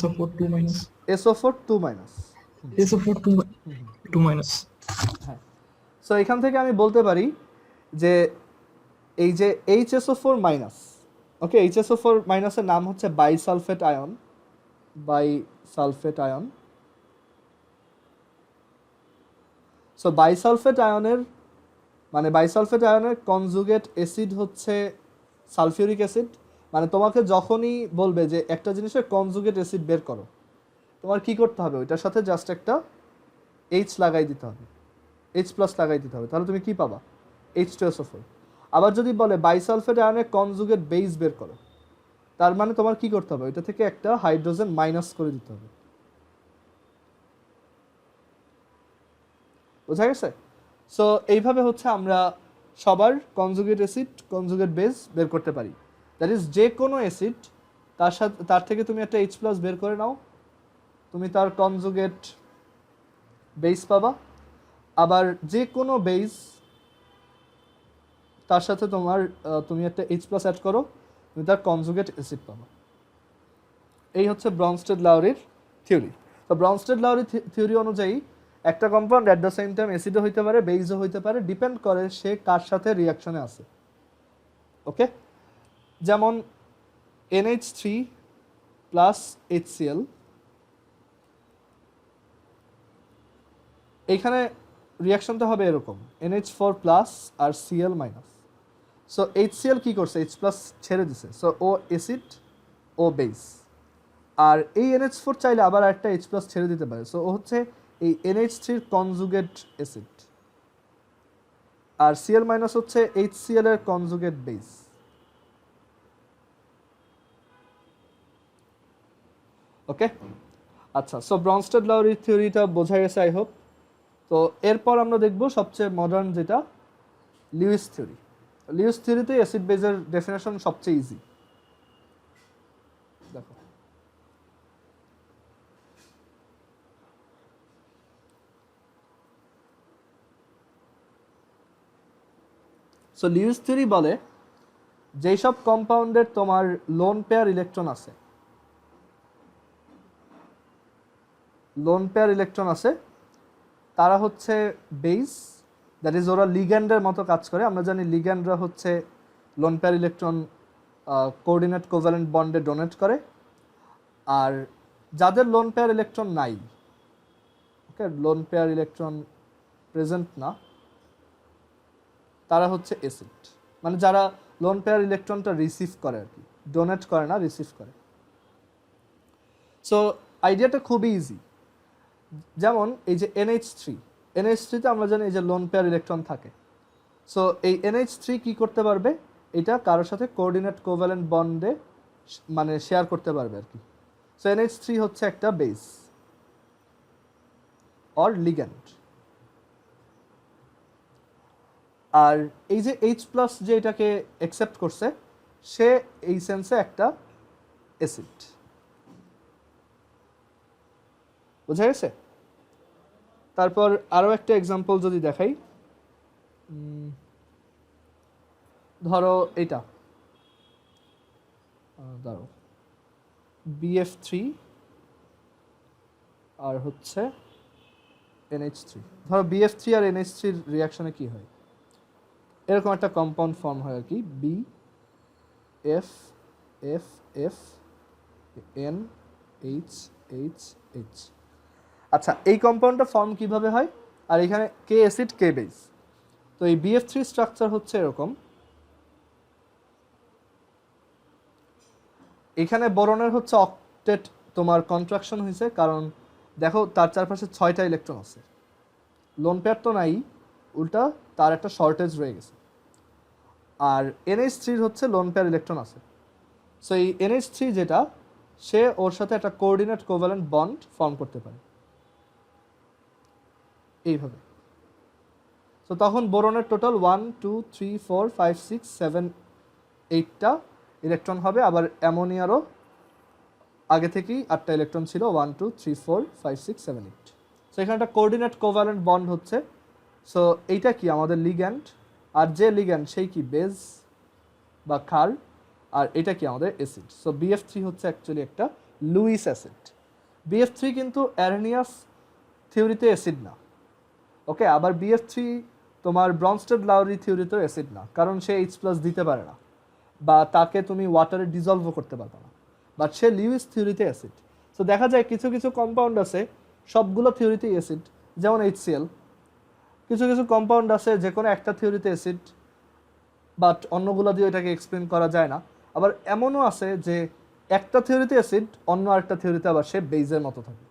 SO4 2 minus. SO4 2 minus. SO4 2 minus. হ্যাঁ, সো এখান থেকে আমি বলতে পারি যে এই যে HSO4 মাইনাস, ওকে, HSO4 মাইনাসের নাম হচ্ছে bisulphate ion, bisulphate ion. So bisulphate আয়নের মানে বাইসালফেট আয়নের কনজুগেট অ্যাসিড হচ্ছে সালফিউরিক অ্যাসিড। মানে তোমাকে যখনই বলবে যে একটা জিনিসের কনজুগেট অ্যাসিড বের করো, তোমার কি করতে হবে? ওইটার সাথে জাস্ট একটা H লাগাই দিতে হবে, H প্লাস লাগাই দিতে হবে, তাহলে তুমি কি পাবা? H2SO4। আবার যদি বলে বাইসালফেট আয়নের কনজুগেট বেস বের করো, তার মানে তোমার কি করতে হবে? ওইটা থেকে একটা হাইড্রোজেন মাইনাস করে দিতে হবে। বোঝা গেছে? সো এইভাবে হচ্ছে আমরা সবার কনজুগেট অ্যাসিড কনজুগেট বেস বের করতে পারি। দ্যাট ইজ যে কোনো অ্যাসিড তার থেকে তুমি একটা H প্লাস বের করে নাও, তুমি তার কনজুগেট বেস পাবা। আবার যে কোনো বেস তার সাথে তুমি একটা H প্লাস অ্যাড করো, তুমি তার কনজুগেট অ্যাসিড পাবা। এই হচ্ছে ব্রনস্টেড-লাউরির থিওরি। তো ব্রনস্টেড-লাউরি থিওরি অনুযায়ী একটা compound at the same time অ্যাসিডও হইতে পারে, বেসও হইতে পারে, ডিপেন্ড করে সে কার সাথে রিয়াকশনে আছে। ওকে, যেমন NH3 প্লাস HCl, এইখানে রিয়াকশনটা হবে এরকম NH4 প্লাস আর Cl মাইনাস। সো HCl কি করছে? H প্লাস ছেড়ে দিছে, সো ও অ্যাসিড, ও বেস। আর এই NH4 চাইলে আবার একটা H প্লাস ছেড়ে দিতে পারে, সো ও হচ্ছে এই NH3 কনজুগেট অ্যাসিড। আর Cl মাইনাস হচ্ছে HCl এর কনজুগেট বেস। ওকে, আচ্ছা, সো ব্রনস্টেড-লাউরি থিওরিটা বোঝা গেছে আই হোপ। তো এরপর আমরা দেখব সবচেয়ে মডার্ন যেটা লিউইস থিওরি। লিউইস থিওরিতে অ্যাসিড বেজের ডেফিনেশন সবচেয়ে ইজি। দেখো, সো লিউইস থিওরি বলে যেই সব কম্পাউন্ডের তোমার লোন পেয়ার ইলেকট্রন আছে, লোন পেয়ার ইলেকট্রন আছে, তারা হচ্ছে বেস দ্যাট ইজ ওরা লিগ্যান্ডের মতো কাজ করে। আমরা জানি লিগ্যান্ডরা হচ্ছে loan pair electron coordinate covalent বন্ডে ডোনেট করে, আর যাদের লোন পেয়ার ইলেকট্রন নাই, ওকে, লোন পেয়ার ইলেকট্রন প্রেজেন্ট না, তারা হচ্ছে অ্যাসিড, মানে যারা লোন পেয়ার ইলেকট্রনটা রিসিভ করে আর কি, ডোনেট করে না, রিসিভ করে। সো আইডিয়াটা খুবই ইজি। যেমন এই যে NH3 তে আমরা জানি এই যে লোন পেয়ার ইলেকট্রন থাকে। সো এই NH3 কি করতে পারবে, এটা কারোর সাথে কোঅর্ডিনেট কোভ্যালেন্ট বন্ডে মানে শেয়ার করতে পারবে আর কি। সো NH3 হচ্ছে একটা বেস অর লিগ্যান্ড। আর এই যে H+ যে এটাকে অ্যাকসেপ্ট করছে, সে এই সেন্সে একটা অ্যাসিড। বোঝা গেছে? তারপর আরও একটা এক্সাম্পল যদি দেখাই, ধরো এটা ধরো BF3 আর হচ্ছে NH3। ধরো BF3 আর NH3 এর রিয়াকশনে কি হয়, এরকম একটা কম্পাউন্ড ফর্ম হয় আর কি, BF NH. আচ্ছা, এই কম্পাউন্ডটা ফর্ম কিভাবে হয়, আর এখানে কে অ্যাসিড কে বেস। তো এই BF3 স্ট্রাকচার হচ্ছে এরকম, এখানে বোরনের হচ্ছে অক্টেট তোমার কন্ট্রাকশন হয়েছে, কারণ দেখো তার চারপাশে 6টা ইলেকট্রন আছে, লোন পেয়ার তো নাই, উল্টা তার একটা শর্টেজ রয়ে গেছে। আর NH3 হচ্ছে লোন পেয়ার ইলেকট্রন আছে। সো এই NH3 যেটা, সে ওর সাথে একটা কোঅর্ডিনেট কোভ্যালেন্ট বন্ড ফর্ম করতে পারে এইভাবে। সো তখন বোরনের টোটাল 1 2 3 4 5 6 7 8টা ইলেকট্রন হবে। আবার অ্যামোনিয়ারও আগে থেকেই 8টা ইলেকট্রন ছিল, 1 2 3 4 5 6 7 8। সো এখানে একটা কোঅর্ডিনেট কোভ্যালেন্ট বন্ড হচ্ছে। সো এইটা কি আমাদের লিগ্যান্ড, আর যে লিগ্যান্ড সেই কি বেজ বা ক্ষার, আর এটা কি আমাদের অ্যাসিড। সো BF3 হচ্ছে অ্যাকচুয়ালি একটা লুইস অ্যাসিড। BF3 কিন্তু অ্যারেনিয়াস থিওরিতে অ্যাসিড না, ওকে। আবার BF3 তোমার ব্রনস্টেড লাউরি থিওরিতেও অ্যাসিড না, কারণ সে H+ দিতে পারে না, বা তাকে তুমি ওয়াটারে ডিজলভও করতে পারবে না, বাট সে লিউইস থিওরিতে অ্যাসিড। সো দেখা যায় কিছু কিছু কম্পাউন্ড আছে সবগুলো থিওরিতেই অ্যাসিড, যেমন HCl। কিছু কিছু কম্পাউন্ড আছে যে কোনো একটা থিওরিতে অ্যাসিড, বাট অন্যগুলো দিয়ে এটাকে এক্সপ্লেন করা যায় না। আবার এমনও আছে যে একটা থিওরিতে অ্যাসিড, অন্য আরেকটা থিওরিতে আবার সে বেইজের মতো থাকে।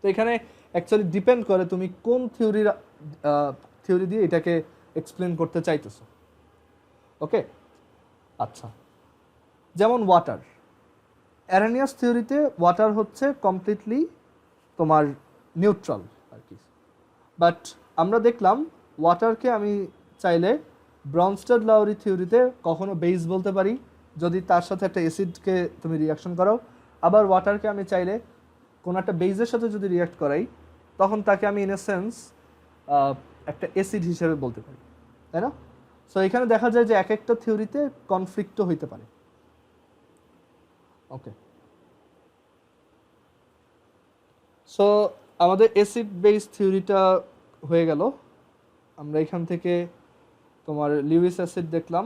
তো এখানে অ্যাকচুয়ালি ডিপেন্ড করে তুমি কোন থিওরি দিয়ে এটাকে এক্সপ্লেন করতে চাইতেছো, ওকে। আচ্ছা, যেমন ওয়াটার, অ্যারেনিয়াস থিওরিতে ওয়াটার হচ্ছে কমপ্লিটলি তোমার নিউট্রাল আর কি, বাট আমরা দেখলাম ওয়াটারকে আমি চাইলে ব্রনস্টেড লাউরি থিওরিতে কখনো বেস বলতে পারি যদি তার সাথে একটা অ্যাসিডকে তুমি রিয়াকশন করাও। আবার ওয়াটারকে আমি চাইলে কোনো একটা বেজের সাথে যদি রিয়াক্ট করাই, তখন তাকে আমি ইন এ সেন্স একটা অ্যাসিড হিসেবে বলতে পারি, তাই না? সো এখানে দেখা যায় যে এক একটা থিওরিতে কনফ্লিক্টও হইতে পারে, ওকে। সো আমাদের অ্যাসিড বেস থিওরিটা হয়ে গেল। আমরা এখান থেকে তোমার লিউইস অ্যাসিড দেখলাম,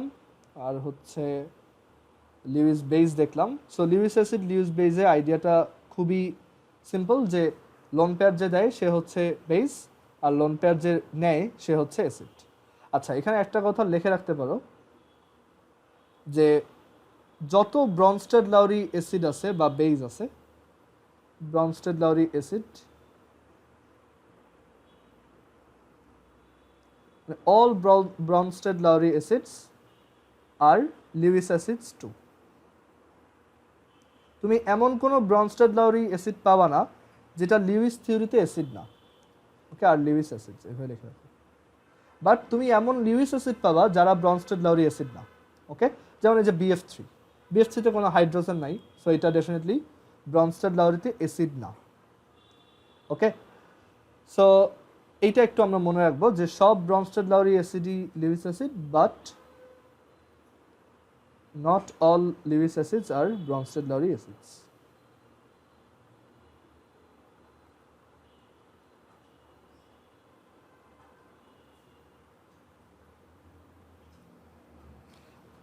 আর হচ্ছে লিউইস বেস দেখলাম। সো লিউইস অ্যাসিড লিউইস বেসে আইডিয়াটা খুবই সিম্পল, যে লোন পেয়ার যে দেয় সে হচ্ছে বেস, আর লোন পেয়ার যে নেয় সে হচ্ছে অ্যাসিড। আচ্ছা, এখানে একটা কথা লিখে রাখতে পারো যে যত ব্রনস্টেড লাউরি অ্যাসিড আছে বা বেস আছে, Brønsted লাউরি acid, all Bronsted Lowry acids are Lewis acids too. তুমি এমন কোনো ব্রনস্টেড লাউরি অ্যাসিড পাবা না যেটা লিউইস থিওরিতে অ্যাসিড না, ওকে, আর লিউইস অ্যাসিড এভাবে লিখে রাখো। বাট তুমি এমন লিউইস অ্যাসিড পাবা যারা ব্রনস্টেড লাউরি অ্যাসিড না, ওকে। যেমন এই যে BF3 তে কোনো হাইড্রোজেন নাই, সো এটা ডেফিনেটলি ব্রনস্টেড লাউরিতে অ্যাসিড না, ওকে। সো এইটা একটু আমরা মনে রাখবো যে সব ব্রনস্টেড লাউরি অ্যাসিডই Lewis acid, but not all Lewis acids are Bronsted Lowry acids.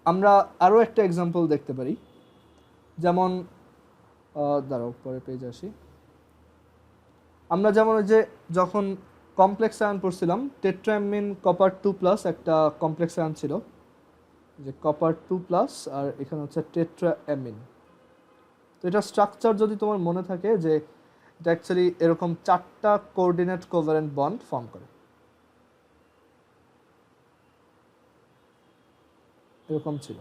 আমরা আরও একটা এক্সাম্পল দেখতে পারি, যেমন দাঁড়াও পরে পেজে আসি। আমরা যেমন ওই যে যখন কমপ্লেক্স আয়ন পড়ছিলাম, টেট্রামিন কপার 2+ একটা কমপ্লেক্স আয়ন ছিল, যে কপার 2+ আর এখানে হচ্ছে টেট্রাঅ্যামিন। তো এটা স্ট্রাকচার যদি তোমার মনে থাকে যে এটা অ্যাকচুয়ালি এরকম 4টা কোঅর্ডিনেট কোভ্যালেন্ট বন্ড ফর্ম করে, এরকম ছিল।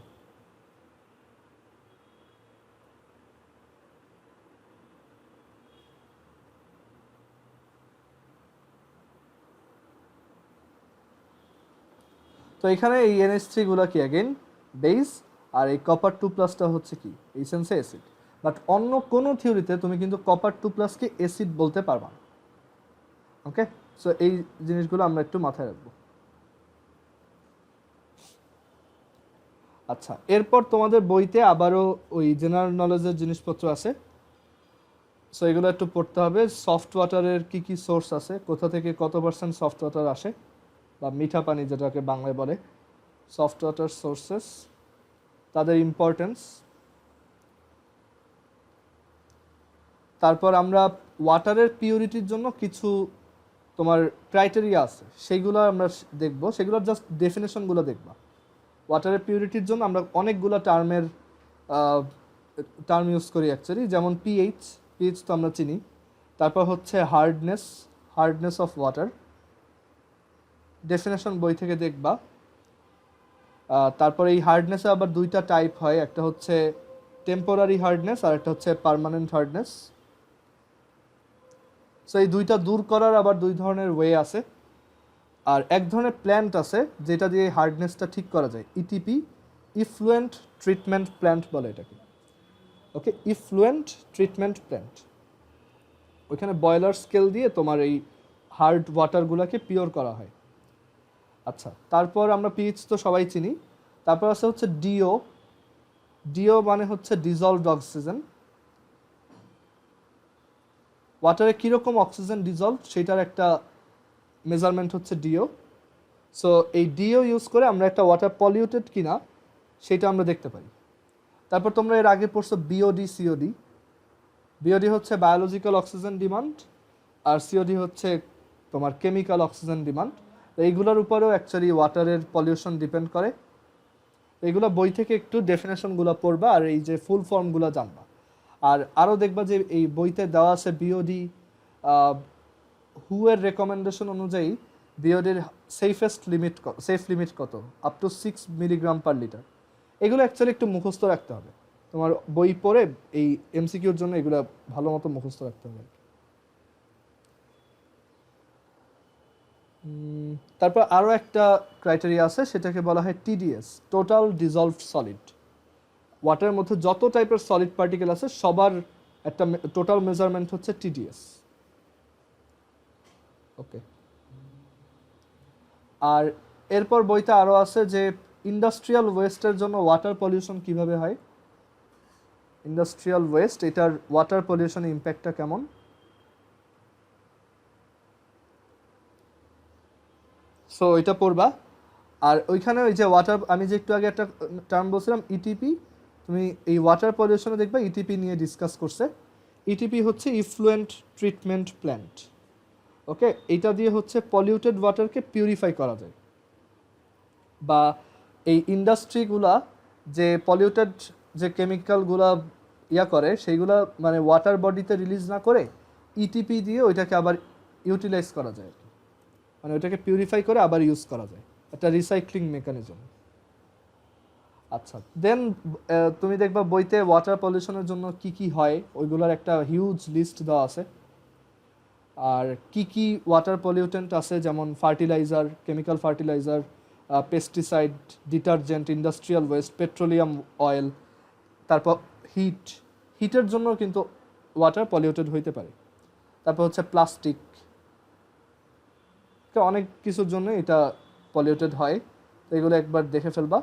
তো এখানে এই NH3 গুলা কি অ্যাগেন বেস, আর এই কপার 2+টা হচ্ছে কি এই সেন্সে অ্যাসিড। বাট অন্য কোনো থিওরিতে তুমি কিন্তু কপার 2+কে অ্যাসিড বলতে পারবা না। ওকে, সো এই জিনিসগুলো আমরা একটু মাথায় রাখবো। আচ্ছা, এরপর তোমাদের বইতে আবারও ওই জেনারেল নলেজের জিনিসপত্র আছে, সো এগুলো একটু পড়তে হবে। সফট ওয়াটারের কি কি সোর্স আছে, কোথা থেকে কত পার্সেন্ট সফট ওয়াটার আসে, বা মিঠা পানি যেটাকে বাংলায় বলে, সফট ওয়াটার সোর্সেস, তাদের ইম্পর্টেন্স। তারপর আমরা ওয়াটারের পিউরিটির জন্য কিছু তোমার ক্রাইটেরিয়া আছে, সেইগুলো আমরা দেখব, সেগুলোর জাস্ট ডেফিনেশনগুলো দেখবা। ওয়াটারের পিউরিটির জন্য আমরা অনেকগুলো টার্ম ইউজ করি অ্যাকচুয়ালি, যেমন পিএইচ তো আমরা চিনি। তারপর হচ্ছে হার্ডনেস অফ ওয়াটার, ডেফিনেশন বই থেকে দেখবা। তারপর এই হার্ডনেসে আবার দুইটা টাইপ হয়, একটা হচ্ছে টেম্পোরারি হার্ডনেস আর একটা হচ্ছে পার্মানেন্ট হার্ডনেস। সো এই দুইটা দূর করার আবার দুই ধরনের ওয়ে আছে। আর এক ধরনের প্ল্যান্ট আছে যেটা দিয়ে হার্ডনেসটা ঠিক করা যায়, ইটিপি, ইফ্লুয়েন্ট ট্রিটমেন্ট প্ল্যান্ট বলে এটাকে। ওকে, ইফ্লুয়েন্ট ট্রিটমেন্ট প্ল্যান্ট, ওইখানে বয়লার স্কেল দিয়ে তোমার এই হার্ড ওয়াটারগুলোকে পিওর করা হয়। আচ্ছা, তারপর আমরা পিএইচ তো সবাই চিনি। তারপর আছে হচ্ছে ডিও মানে হচ্ছে ডিজলভড অক্সিজেন। ওয়াটারে কীরকম অক্সিজেন ডিজলভ সেটার একটা মেজারমেন্ট হচ্ছে ডিও। সো এই ডিও ইউজ করে আমরা একটা ওয়াটার পলিউটেড কিনা সেটা আমরা দেখতে পারি। তারপর তোমরা এর আগে পড়ছো বিওডি, সিওডি। বিওডি হচ্ছে বায়োলজিক্যাল অক্সিজেন ডিমান্ড, আর সিওডি হচ্ছে তোমার কেমিক্যাল অক্সিজেন ডিমান্ড। এইগুলোর উপরেও অ্যাকচুয়ালি ওয়াটারের পলিউশন ডিপেন্ড করে। এইগুলো বই থেকে একটু ডেফিনেশনগুলো পড়বা আর এই যে ফুল ফর্মগুলো জানবা। আর আরও দেখবা যে এই বইতে দেওয়া আছে বিওডি হু এর রেকমেন্ডেশন অনুযায়ী বিওডির সেফ লিমিট কত, আপ টু 6 mg/L। এগুলো অ্যাকচুয়ালি একটু মুখস্থ রাখতে হবে, তোমার বই পড়ে এই এমসিকিউর জন্য এগুলো ভালো মতো মুখস্থ রাখতে হবে। তারপর আরও একটা ক্রাইটেরিয়া আছে, সেটাকে বলা হয় টিডিএস, টোটাল ডিজলভড সলিড। ওয়াটারের মধ্যে যত টাইপের সলিড পার্টিকেল আছে সবার একটা টোটাল মেজারমেন্ট হচ্ছে টিডিএস। ওকে, আর এরপর বইতে আরও আছে যে ইন্ডাস্ট্রিয়াল ওয়েস্টের জন্য ওয়াটার পলিউশন কিভাবে হয়, ইন্ডাস্ট্রিয়াল ওয়েস্ট, এটার ওয়াটার পলিউশনের ইম্প্যাক্টটা কেমন। সো এটা পড়বা। আর ওইখানে ওই যে ওয়াটার, আমি যে একটু আগে একটা টার্ম বলছিলাম ইটিপি, তুমি এই ওয়াটার পলিউশনে দেখবা ইটিপি নিয়ে ডিসকাস করছে। ইটিপি হচ্ছে ইফ্লুয়েন্ট ট্রিটমেন্ট প্ল্যান্ট। ওকে, এটা দিয়ে হচ্ছে পলিউটেড ওয়াটারকে পিউরিফাই করা যায়, বা এই ইন্ডাস্ট্রিগুলা যে পলিউটেড যে কেমিক্যালগুলা করে সেইগুলা মানে ওয়াটার বডিতে রিলিজ না করে ইটিপি দিয়ে ওইটাকে আবার ইউটিলাইজ করা যায়, মানে ওইটাকে পিউরিফাই করে আবার ইউজ করা যায়, একটা রিসাইক্লিং মেকানিজম। আচ্ছা, দেন তুমি দেখবা বইতে ওয়াটার পলিউশনের জন্য কি কি হয় ওইগুলোর একটা হিউজ লিস্ট দেওয়া আছে। আর কি কি ওয়াটার পলিউটেন্ট আছে, যেমন fertiliser, chemical fertiliser, pesticide, detergent, industrial waste, petroleum oil. তারপর হিটের জন্য কিন্তু ওয়াটার পলিউটেড হইতে পারে। তারপর হচ্ছে প্লাস্টিক, অনেক কিছুর জন্য এটা পলিউটেড হয়, তো এগুলো একবার দেখে ফেলবা।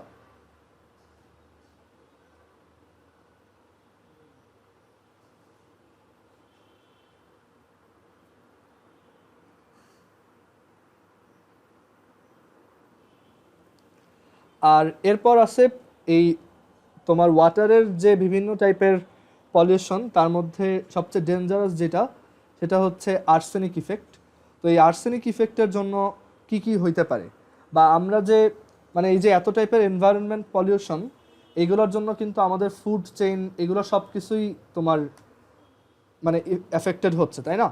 আর এরপর আছে এই তোমার ওয়াটারের যে বিভিন্ন টাইপের পলিউশন তার মধ্যে সবচেয়ে ডেঞ্জারাস যেটা সেটা হচ্ছে আর্সেনিক ইফেক্ট। তো এই আর্সেনিক ইফেক্টের জন্য কি কি হইতে পারে, বা আমরা যে মানে এই যে এত টাইপের এনভায়রনমেন্ট পলিউশন, এগুলোর জন্য কিন্তু আমাদের ফুড চেইন এগুলো সব কিছুই তোমার মানে এফেক্টেড হচ্ছে, তাই না?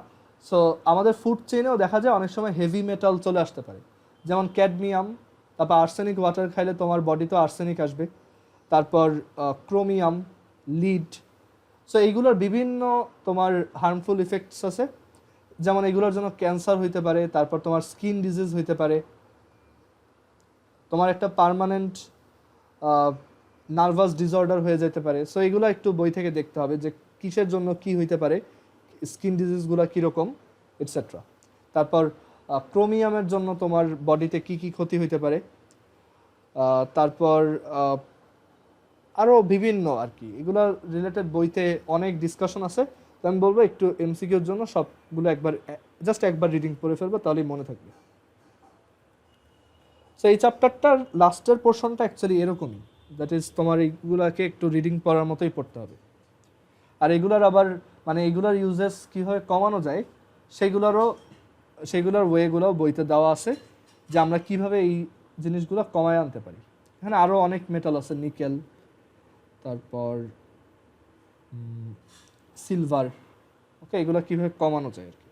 সো আমাদের ফুড চেইনেও দেখা যায় অনেক সময় হেভি মেটাল চলে আসতে পারে, যেমন ক্যাডমিয়াম, তারপর আর্সেনিক ওয়াটার খাইলে তোমার বডিতেও আর্সেনিক আসবে, তারপর ক্রোমিয়াম, লিড। সো এইগুলোর বিভিন্ন তোমার হার্মফুল ইফেক্টস আছে, যেমন এগুলোর জন্য ক্যান্সার হইতে পারে, তারপর তোমার স্কিন ডিজিজ হইতে পারে, তোমার একটা পার্মানেন্ট নার্ভাস ডিসঅর্ডার হয়ে যেতে পারে। সো এগুলো একটু বই থেকে দেখতে হবে যে কিসের জন্য কি হইতে পারে, স্কিন ডিজিজগুলো কীরকম, এটসেট্রা। তারপর ক্রোমিয়ামের জন্য তোমার বডিতে কি কি ক্ষতি হইতে পারে, তারপর আরও বিভিন্ন আর কি, এগুলো রিলেটেড বইতে অনেক ডিসকাশন আছে। তো আমি বলবো একটু এমসিকিউর জন্য সবগুলো জাস্ট একবার রিডিং পড়ে ফেলবো, তাহলেই মনে থাকবে। সো এই চ্যাপ্টারটার লাস্টের পোর্শনটা অ্যাকচুয়ালি এরকমই, দ্যাট ইজ তোমার এইগুলাকে একটু রিডিং পড়ার মতোই পড়তে হবে। আর এগুলার আবার মানে এগুলার ইউজেস কীভাবে কমানো যায় সেইগুলোর ওয়েগুলোও বইতে দেওয়া আছে, যে আমরা কিভাবে এই জিনিসগুলো কমায় আনতে পারি। এখানে আরও অনেক মেটাল আছে, নিকেল, তারপর সিলভার, ওকে, এগুলো কীভাবে কমানো যায় আর কি।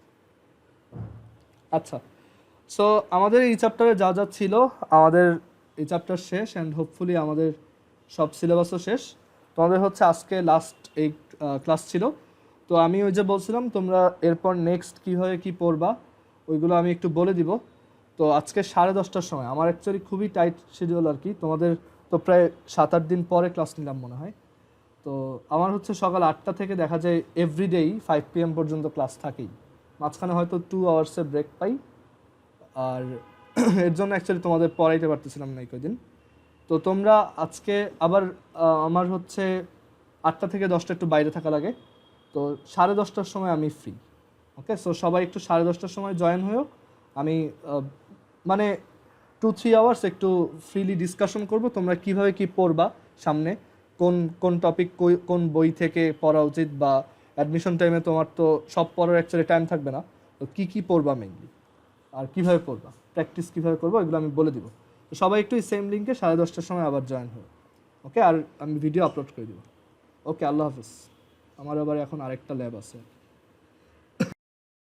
আচ্ছা, সো আমাদের এই চ্যাপ্টারে যা যা ছিল, আমাদের এই চ্যাপ্টার শেষ, অ্যান্ড হোপফুলি আমাদের সব সিলেবাসও শেষ। তোমাদের হচ্ছে আজকে লাস্ট এই ক্লাস ছিল। তো আমি ওই যে বলছিলাম তোমরা এরপর নেক্সট কীভাবে কী পড়বা ওইগুলো আমি একটু বলে দিব। তো আজকে 10:30টার সময়, আমার অ্যাকচুয়ালি খুবই টাইট শিডিউল আর কি, তোমাদের তো প্রায় 7-8 দিন পরে ক্লাস নিলাম মনে হয়। তো আমার হচ্ছে সকাল 8টা থেকে দেখা যায় এভরিডেই 5 PM পর্যন্ত ক্লাস থাকেই, মাঝখানে হয়তো 2 আওয়ার্সের ব্রেক পাই। আর এর জন্য অ্যাকচুয়ালি তোমাদের পড়াইতে পারতেছিলাম না এই কদিন। তো তোমরা আজকে আবার আমার হচ্ছে 8টা থেকে 10টা একটু বাইরে থাকা লাগে, তো 10:30টার সময় আমি ফ্রি। ওকে, সো সবাই একটু 10:30টার সময় জয়েন হয়েও, আমি মানে 2-3 আওয়ার্স একটু ফ্রিলি ডিসকাশন করব তোমরা কিভাবে কি পড়বা সামনে, কোন কোন টপিক কোন বই থেকে পড়া উচিত, বা অ্যাডমিশন টাইমে তোমার তো সব পড়ার অ্যাকচুয়ালি টাইম থাকবে না, তো কী পড়বা মেইনলি আর কীভাবে পড়বা, প্র্যাকটিস কীভাবে করবো, এগুলো আমি বলে দিব। তো সবাই একটু এই সেম লিঙ্কে 10:30টার সময় আবার জয়েন হবে। ওকে, আর আমি ভিডিও আপলোড করে দিব। ওকে, আল্লাহ হাফিজ। আমার আবার এখন আরেকটা ল্যাব আছে।